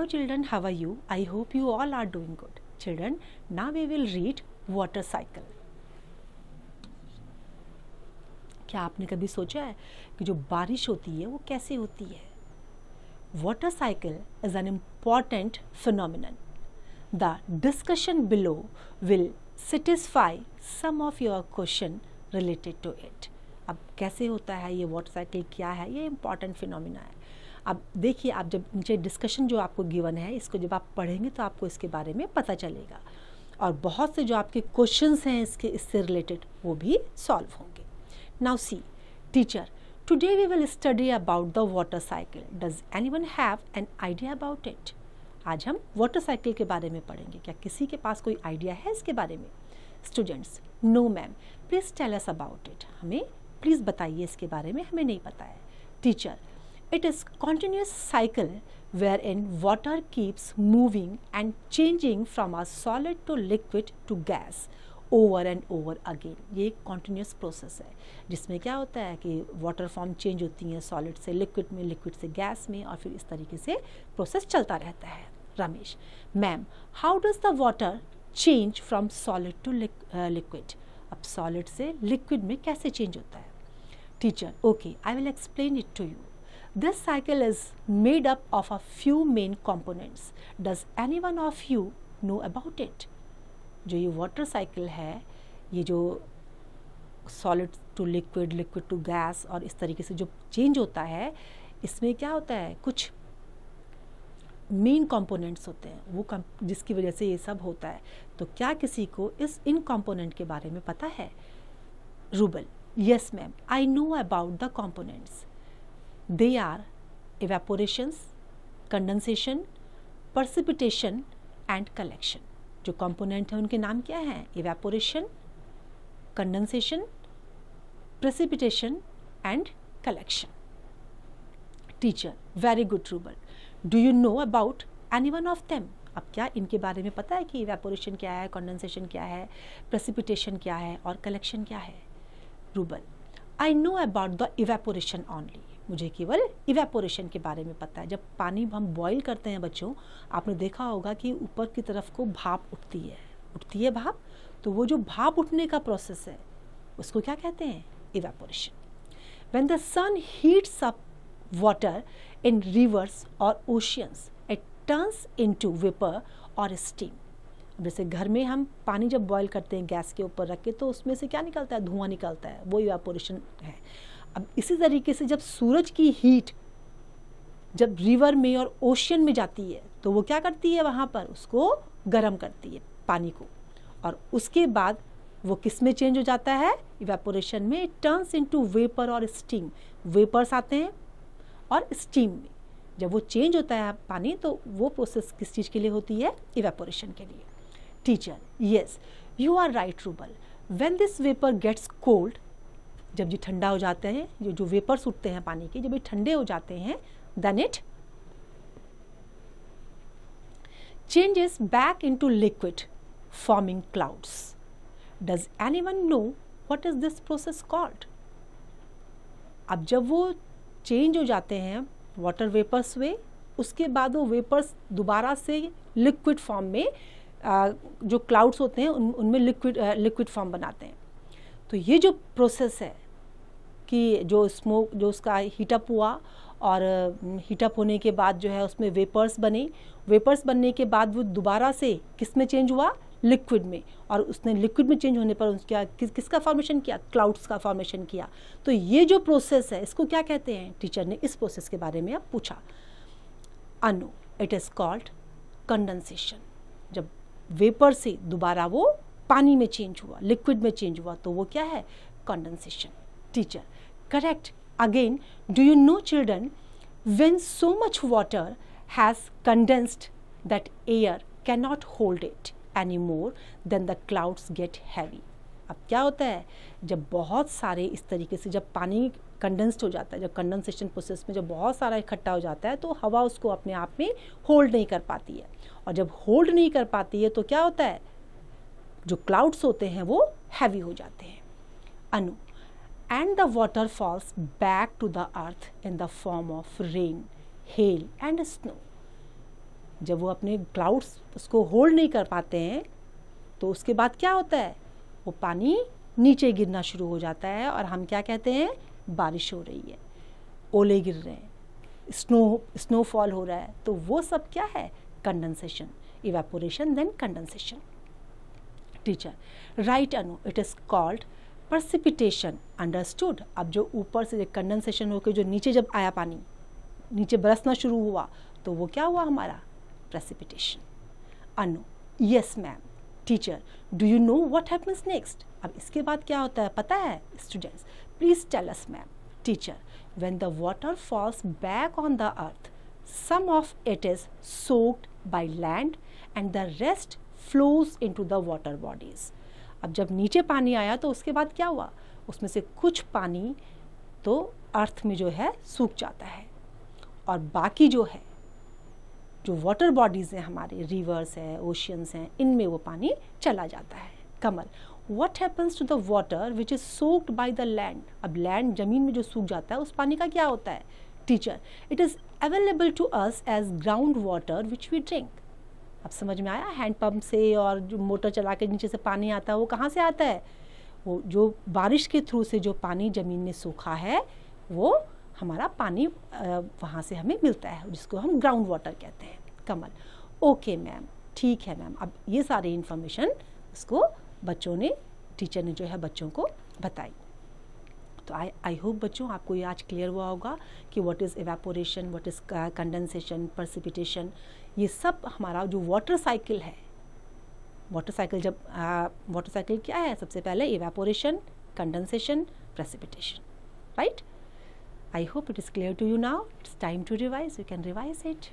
Hello children, how are you? I hope you all are doing good. Children, now we will read water cycle. क्या आपने कभी सोचा है कि जो बारिश होती है वो कैसे होती है? Water cycle is an important phenomenon. The discussion below will satisfy some of your question related to it. अब कैसे होता है ये वाटर साइकिल, क्या है ये इम्पॉर्टेंट फिनोमिना है. अब देखिए, आप जब नीचे डिस्कशन जो आपको गिवन है इसको जब आप पढ़ेंगे तो आपको इसके बारे में पता चलेगा और बहुत से जो आपके क्वेश्चंस हैं इससे रिलेटेड वो भी सॉल्व होंगे. Now see teacher, today we will study about the water cycle. Does anyone have an idea about it? आज हम वाटर साइकिल के बारे में पढ़ेंगे. क्या किसी के पास कोई आइडिया है इसके बारे में? Students, no ma'am, please tell us about it. हमें प्लीज़ बताइए इसके बारे में, हमें नहीं पता है. Teacher, it is continuous cycle wherein water keeps moving and changing from a solid to liquid to gas over and over again. ये एक continuous process है जिसमें क्या होता है कि वाटर फॉर्म चेंज होती है सॉलिड से लिक्विड में, लिक्विड से गैस में, और फिर इस तरीके से प्रोसेस चलता रहता है. Ramesh, ma'am, how does the water change from solid to liquid? अब सॉलिड से लिक्विड में कैसे चेंज होता है? Teacher, okay, I will explain it to you. This cycle is made up of a few main components. Does anyone of you know about it? जो ये water cycle है, ये जो solid to liquid, liquid to gas और इस तरीके से जो चेंज होता है, इसमें क्या होता है, कुछ मेन कंपोनेंट्स होते हैं वो जिसकी वजह से ये सब होता है. तो क्या किसी को इन कंपोनेंट के बारे में पता है? Rouble, yes ma'am, I know about the components. They are evaporations, condensation, precipitation and collection. जो कंपोनेंट है उनके नाम क्या हैं? evaporation, condensation, precipitation and collection. Teacher, very good Rubal. Do you know about any one of them? अब क्या इनके बारे में पता है कि evaporation क्या है, condensation क्या है, precipitation क्या है और collection क्या है? Rubal, I know about the evaporation only. मुझे केवल इवेपोरेशन के बारे में पता है. जब पानी हम बॉईल करते हैं बच्चों, आपने देखा होगा कि ऊपर की तरफ को भाप उठती है भाप. तो वो जो भाप उठने का प्रोसेस है उसको क्या कहते हैं? Evaporation. When the sun heats up water in rivers और oceans, it turns into vapour और स्टीम. जैसे घर में हम पानी जब बॉईल करते हैं गैस के ऊपर रख के, तो उसमें से क्या निकलता है? धुआं निकलता है, वो इवेपोरेशन है. अब इसी तरीके से जब सूरज की हीट जब रिवर में और ओशियन में जाती है तो वो क्या करती है? वहाँ पर उसको गर्म करती है पानी को, और उसके बाद वो किस में चेंज हो जाता है? इवेपोरेशन में. इट टर्न्स इनटू वेपर और स्टीम. वेपर्स आते हैं और स्टीम में जब वो चेंज होता है पानी, तो वो प्रोसेस किस चीज़ के लिए होती है? इवेपोरेशन के लिए. Teacher, yes, you are right Rubal. When this vapour gets cold, जब ये ठंडा हो जाते हैं, जो वेपर्स उठते हैं पानी के, जब ये ठंडे हो जाते हैं, then it changes back into liquid forming clouds. Does anyone know what is this process called? अब जब वो चेंज हो जाते हैं वाटर वेपर्स हुए, उसके बाद वो वेपर्स दोबारा से लिक्विड फॉर्म में जो क्लाउड्स होते हैं उनमें लिक्विड फॉर्म बनाते हैं. तो ये जो प्रोसेस है कि जो स्मोक जो उसका हीटअप हुआ और हीटअप होने के बाद जो है उसमें वेपर्स बने, वेपर्स बनने के बाद वो दोबारा से किस में चेंज हुआ? लिक्विड में. और उसने लिक्विड में चेंज होने पर उसका किसका फॉर्मेशन किया? क्लाउड्स का फॉर्मेशन किया. तो ये जो प्रोसेस है इसको क्या कहते हैं? टीचर ने इस प्रोसेस के बारे में अब पूछा. अनु, इट इज़ कॉल्ड कंडेंसेशन. जब वेपर से दोबारा वो पानी में चेंज हुआ, लिक्विड में चेंज हुआ, तो वो क्या है? Condensation. Teacher, correct. Again, do you know children, when so much water has condensed that air cannot hold it any more then the clouds get heavy. अब क्या होता है? जब बहुत सारे इस तरीके से जब पानी कंडेंस्ड हो जाता है, जब कंडेंसेशन प्रोसेस में जब बहुत सारा इकट्ठा हो जाता है, तो हवा उसको अपने आप में होल्ड नहीं कर पाती है. और जब होल्ड नहीं कर पाती है तो क्या होता है? जो क्लाउड्स होते हैं वो हैवी हो जाते हैं. अनु, and the water falls back to the earth in the form of rain, hail and snow. जब वो अपने क्लाउड्स उसको होल्ड नहीं कर पाते हैं तो उसके बाद क्या होता है, वो पानी नीचे गिरना शुरू हो जाता है और हम क्या कहते हैं, बारिश हो रही है, ओले गिर रहे हैं, स्नोफॉल हो रहा है। तो वो सब क्या है, condensation, evaporation then condensation. Teacher, right Anu, it is called precipitation, understood. अब जो ऊपर से कंडेंसेशन होकर जो नीचे जब आया पानी, नीचे बरसना शुरू हुआ, तो वो क्या हुआ हमारा, precipitation. Anu, yes ma'am. Teacher, do you know what happens next? अब इसके बाद क्या होता है पता है students? Please tell us ma'am. Teacher, when the water falls back on the earth, some of it is soaked by land and the rest flows into the water bodies. अब जब नीचे पानी आया तो उसके बाद क्या हुआ, उसमें से कुछ पानी तो अर्थ में जो है सूख जाता है और बाकी जो है, जो वाटर बॉडीज़ हैं हमारे, रिवर्स हैं, ओशियंस हैं, इनमें वो पानी चला जाता है। कमल, what happens to the water which is soaked by the land? अब लैंड जमीन में जो सूख जाता है उस पानी का क्या होता है? Teacher, it is available to us as ground water which we drink. अब समझ में आया, हैंड पंप से और जो मोटर चला के नीचे से पानी आता है वो कहाँ से आता है, वो जो बारिश के थ्रू से जो पानी ज़मीन में सूखा है वो हमारा पानी वहाँ से हमें मिलता है, जिसको हम ग्राउंड वाटर कहते हैं। कमल, ओके मैम, ठीक है मैम। अब ये सारी इन्फॉर्मेशन उसको बच्चों ने, टीचर ने जो है बच्चों को बताई। तो आई होप बच्चों आपको ये आज क्लियर हुआ होगा कि what is evaporation, what is condensation, precipitation, ये सब हमारा जो वाटर साइकिल है। वाटर साइकिल जब वाटर साइकिल क्या है, सबसे पहले evaporation, condensation, precipitation, right? I hope it is clear to you now. It's time to revise. You can revise it.